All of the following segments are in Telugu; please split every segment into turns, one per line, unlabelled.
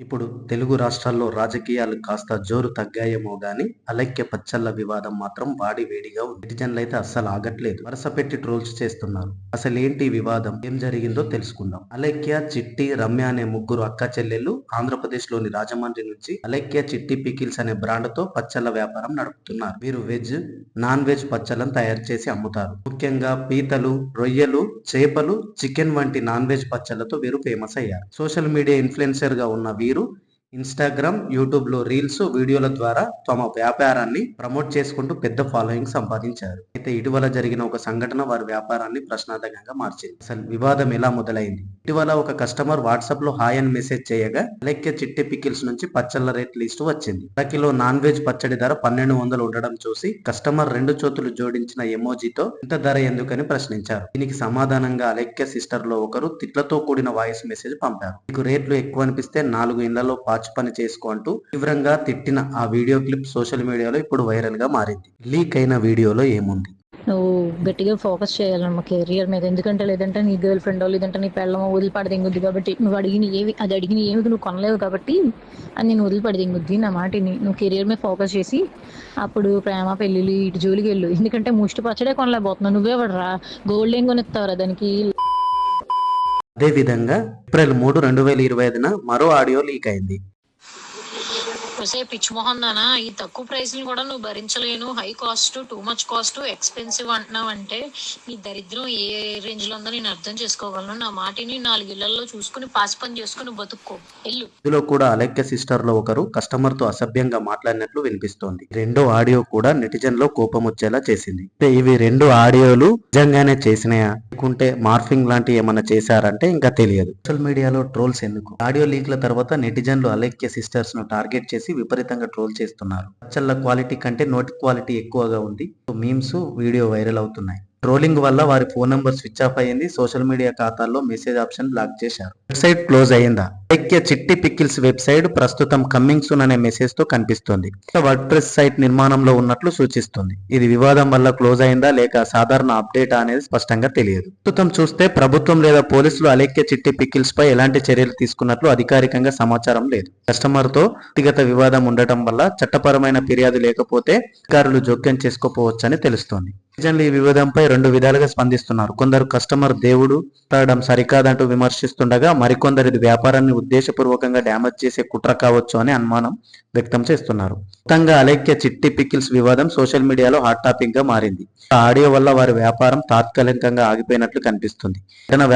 ఇప్పుడు తెలుగు రాష్ట్రాల్లో రాజకీయాలు కాస్త జోరు తగ్గాయేమో గాని అలైక్య పచ్చళ్ళ వివాదం మాత్రం వాడి వేడిగా ఉంది. నెటిజన్లైతే అస్సలు ఆగట్లేదు. వరుస పెట్టి ట్రోల్స్ చేస్తున్నారు. అసలేంటి వివాదం, ఏం జరిగిందో తెలుసుకుందాం. అలైక్య, చిట్టి, రమ్య అనే ముగ్గురు అక్క చెల్లెళ్ళు ఆంధ్రప్రదేశ్ లోని రాజమండ్రి నుంచి అలైక్య చిట్టి పికిల్స్ అనే బ్రాండ్ తో పచ్చళ్ళ వ్యాపారం నడుపుతున్నారు. వీరు వెజ్, నాన్ వెజ్ పచ్చళ్ళను తయారు చేసి అమ్ముతారు. ముఖ్యంగా పీతలు, రొయ్యలు, చేపలు, చికెన్ వంటి నాన్ వెజ్ పచ్చళ్లతో వీరు ఫేమస్ అయ్యారు. సోషల్ మీడియా ఇన్ఫ్లుయెన్సర్ గా ఉన్న వీరు ఇన్స్టాగ్రామ్, యూట్యూబ్ లో రీల్స్, వీడియోల ద్వారా తమ వ్యాపారాన్ని ప్రమోట్ చేసుకుంటూ పెద్ద ఫాలోయింగ్ సంపాదించారు. అయితే ఇటీవల జరిగిన ఒక సంఘటన వారి వ్యాపారాన్ని ప్రశ్నార్థకంగా మార్చింది. అసలు వివాదం ఎలా మొదలైంది? ఇటీవల ఒక కస్టమర్ వాట్సాప్ లో హాయ్ అని మెసేజ్ చేయగా అలైక్య చిట్టి పికిల్స్ నుంచి పచ్చళ్ళ రేట్ లిస్ట్ వచ్చింది. కిలో నాన్ వెజ్ పచ్చడి ధర 1200 ఉండడం చూసి కస్టమర్ రెండు చేతులు జోడించిన ఎమోజీతో ఇంత ధర ఎందుకని ప్రశ్నించారు. దీనికి సమాధానంగా అలైక్య సిస్టర్ లో ఒకరు తిట్లతో కూడిన వాయిస్ మెసేజ్ పంపారు. మీకు రేట్లు ఎక్కువ అనిపిస్తే 4 ఇళ్లలో పని చేసుకుంటూ తీవ్రంగా తిట్టిన ఆ వీడియో క్లిప్ సోషల్ మీడియాలో ఇప్పుడు వైరల్ గా మారింది. లీక్ అయిన వీడియోలో ఏముంది?
నువ్వు గట్టిగా ఫోకస్ చేయాలమ్మా కెరియర్ మీద. ఎందుకంటే లేదంటే నీ గర్ల్ ఫ్రెండ్ లేదంటే నీ పెళ్ళమో వదిలిపడి దింగుద్ది. కాబట్టి నువ్వు అడిగిన ఏమి నువ్వు కొనలేవు కాబట్టి అది నేను వదిలిపడి దింగుద్ది. నా మాటిని నువ్వు కెరియర్ మీద ఫోకస్ చేసి అప్పుడు ప్రేమ పెళ్ళిళ్ళు ఇటు జోలికి వెళ్ళు. ఎందుకంటే ముష్టి పచ్చడే కొనలేకపోతున్నావు. నువ్వే పడరా గోల్డ్ ఏం కొనిస్తావురా దానికి.
అదేవిధంగా ఏప్రిల్ 3, 2025 మరో ఆడియో లీక్ అయింది.
పిచ్చి మొహం దానా, ఈ తక్కువ ప్రైస్ కూడా నువ్వు భరించలేను, high cost, too much cost, expensive అంటున్నావు అంటే నీ దరిద్రం ఏ రేంజ్ లో ఉందో నేను అర్థం చేసుకోగలను. నా మాటిని 4 ఇళ్లలో చూసుకుని పాసి పని చేసుకుని బతుక్కో ఎల్లు.
ఇందులో కూడా అలైక్య సిస్టర్ లో ఒకరు కస్టమర్ తో అసభ్యంగా మాట్లాడినట్లు వినిపిస్తోంది. రెండో ఆడియో కూడా నెటిజన్ లో కోపం వచ్చేలా చేసింది. ఇవి 2 ఆడియోలు నిజంగానే చేసినాయా లేకుంటే మార్ఫింగ్ లాంటి ఏమన్నా చేశారంటే ఇంకా తెలియదు. సోషల్ మీడియాలో ట్రోల్స్ ఎందుకు? ఆడియో లీక్ల తర్వాత నెటిజన్లు అలైక్య సిస్టర్స్ ను టార్గెట్ చేసి విపరీతంగా ట్రోల్ చేస్తున్నారు. పచ్చళ్ళ క్వాలిటీ కంటే నోటి క్వాలిటీ ఎక్కువగా ఉంది. మీమ్స్, వీడియో వైరల్ అవుతున్నాయి. ట్రోలింగ్ వల్ల వారి ఫోన్ నంబర్ స్విచ్ ఆఫ్ అయ్యింది. సోషల్ మీడియా ఖాతాల్లో మెసేజ్ ఆప్షన్ బ్లాక్ చేశారు. వెబ్సైట్ క్లోజ్ అయ్యిందా? అలైక్య చిట్టి పికిల్స్ వెబ్సైట్ ప్రస్తుతం కమ్మింగ్ సూన్ అనే మెసేజ్ తో కనిపిస్తుంది. వర్డ్ ప్రెస్ సైట్ నిర్మాణంలో ఉన్నట్లు సూచిస్తుంది. ఇది వివాదం వల్ల క్లోజ్ అయిందా లేక సాధారణ అప్డేట్ అనేది స్పష్టంగా తెలియదు. ప్రస్తుతం చూస్తే ప్రభుత్వం లేదా పోలీసులు అలైక్య చిట్టి పికిల్స్ పై ఎలాంటి చర్యలు తీసుకున్నట్లు అధికారికంగా సమాచారం లేదు. కస్టమర్ తో వ్యక్తిగత వివాదం ఉండటం వల్ల చట్టపరమైన ఫిర్యాదు లేకపోతే అధికారులు జోక్యం చేసుకోవచ్చని తెలుస్తోంది. నిజంగా ఈ వివాదంపై 2 విధాలుగా స్పందిస్తున్నారు. కొందరు కస్టమర్ దేవుడు తాగడం సరికాదంటూ విమర్శిస్తుండగా మరికొందరు ఇది వ్యాపారాన్ని ఉద్దేశపూర్వకంగా డ్యామేజ్ చేసే కుట్ర కావచ్చు అని అనుమానం వ్యక్తం చేస్తున్నారు. మొత్తంగా అలైక్య చిట్టి పికిల్స్ వివాదం సోషల్ మీడియాలో హాట్ టాపిక్ గా మారింది. ఆడియో వల్ల వారి వ్యాపారం తాత్కాలికంగా ఆగిపోయినట్లు కనిపిస్తుంది.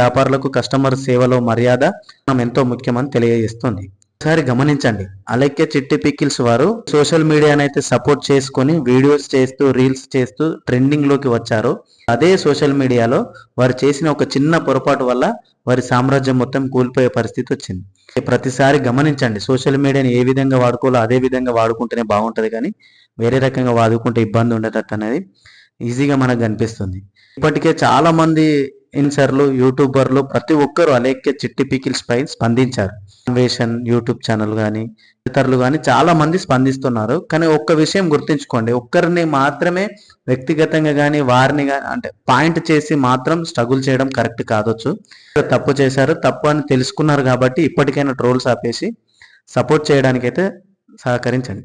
వ్యాపారులకు కస్టమర్ సేవలో మర్యాద ఎంతో ముఖ్యమని తెలియజేస్తుంది. ఒకసారి గమనించండి, అలైక్య చిట్టి పికిల్స్ వారు సోషల్ మీడియానైతే సపోర్ట్ చేసుకుని వీడియోస్ చేస్తూ రీల్స్ చేస్తూ ట్రెండింగ్ లోకి వచ్చారు. అదే సోషల్ మీడియాలో వారు చేసిన ఒక చిన్న పొరపాటు వల్ల వారి సామ్రాజ్యం మొత్తం కూలిపోయే పరిస్థితి వచ్చింది. ప్రతిసారి గమనించండి, సోషల్ మీడియాని ఏ విధంగా వాడుకోవాలో అదే విధంగా వాడుకుంటేనే బాగుంటది, కానీ వేరే రకంగా వాడుకుంటే ఇబ్బంది ఉండేటట్టు అనేది ఈజీగా మనకు కనిపిస్తుంది. ఇప్పటికే చాలా మంది ఇన్సర్లు, యూట్యూబర్లు ప్రతి ఒక్కరు అలైక్య చిట్టి పికిల్స్ పై స్పందించారు. అన్వేషణ్ యూట్యూబ్ ఛానల్ కానీ ఇతరులు కానీ చాలా మంది స్పందిస్తున్నారు. కానీ ఒక్క విషయం గుర్తుంచుకోండి, ఒక్కరిని మాత్రమే వ్యక్తిగతంగా కానీ వారిని కానీ అంటే పాయింట్ చేసి మాత్రం స్ట్రగుల్ చేయడం కరెక్ట్ కాదొచ్చు. తప్పు చేశారు, తప్పు అని తెలుసుకున్నారు కాబట్టి ఇప్పటికైనా ట్రోల్స్ ఆపేసి సపోర్ట్ చేయడానికైతే సహకరించండి.